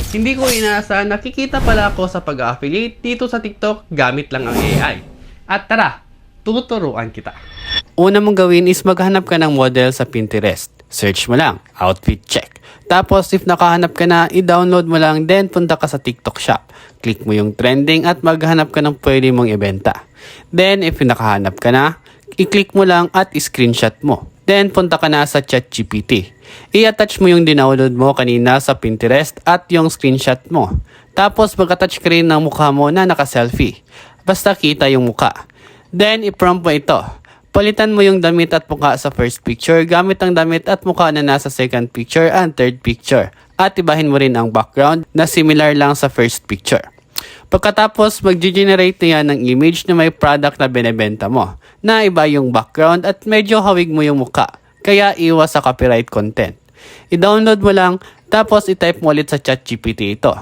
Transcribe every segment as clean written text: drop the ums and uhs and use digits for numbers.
Hindi ko inaasahan nakikita pala ako sa pag-affiliate dito sa TikTok gamit lang ang AI. At tara, tuturuan kita. Una mong gawin is maghanap ka ng model sa Pinterest. Search mo lang, outfit check. Tapos if nakahanap ka na, i-download mo lang, then punta ka sa TikTok shop. Click mo yung trending at maghanap ka ng pwede mong ibenta. Then if nakahanap ka na, i-click mo lang at i-screenshot mo. Then punta ka na sa ChatGPT. I-attach mo yung dinownload mo kanina sa Pinterest at yung screenshot mo. Tapos mag-attach ka rin ng mukha mo na naka-selfie. Basta kita yung mukha. Then i-prompt mo ito. Palitan mo yung damit at mukha sa first picture gamit ang damit at mukha na nasa second picture and third picture. At ibahin mo rin ang background na similar lang sa first picture. Pagkatapos, mag-generate na yan ng image na may product na binebenta mo, na iba yung background at medyo hawig mo yung muka, kaya iwas sa copyright content. I-download mo lang, tapos i-type mo ulit sa ChatGPT ito.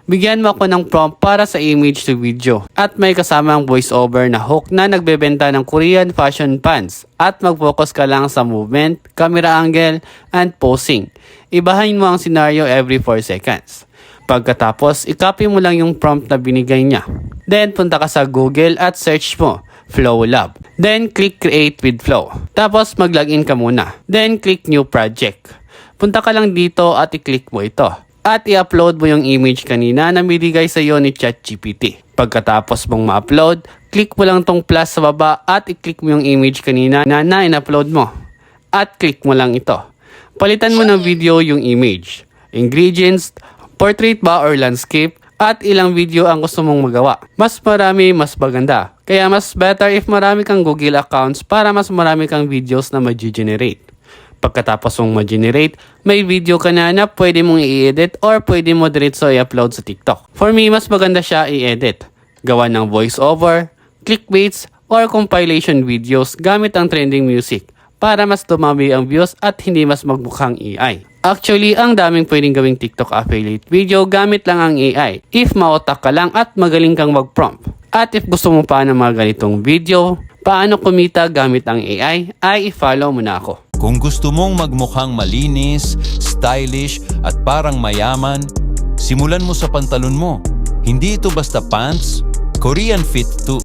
Bigyan mo ako ng prompt para sa image to video, at may kasamang voiceover na hook na nagbebenta ng Korean fashion pants, at mag-focus ka lang sa movement, camera angle, and posing. Ibahin mo ang scenario every 4 seconds. Pagkatapos, i-copy mo lang yung prompt na binigay niya. Then, punta ka sa Google at search mo, Flow Lab. Then, click Create with Flow. Tapos, mag-login ka muna. Then, click New Project. Punta ka lang dito at i-click mo ito. At i-upload mo yung image kanina na binigay sa iyo ni ChatGPT. Pagkatapos mong ma-upload, click mo lang tong plus sa baba at i-click mo yung image kanina na in-upload mo. At click mo lang ito. Palitan mo ng video yung image. Ingredients, portrait ba or landscape, at ilang video ang gusto mong magawa. Mas marami, mas maganda. Kaya mas better if marami kang Google accounts para mas marami kang videos na ma-generate. Pagkatapos mong ma-generate, may video ka na pwede mong i-edit or pwede mo diretso i-upload sa TikTok. For me, mas maganda siya i-edit. Gawa ng voiceover, clickbaits, or compilation videos gamit ang trending music para mas dumami ang views at hindi mas magmukhang AI. Actually, ang daming pwedeng gawing TikTok affiliate video gamit lang ang AI if maotak ka lang at magaling kang mag-prompt. At if gusto mo pa ng mga ganitong video, paano kumita gamit ang AI, ay i-follow mo na ako. Kung gusto mong magmukhang malinis, stylish at parang mayaman, simulan mo sa pantalon mo. Hindi ito basta pants, Korean fit to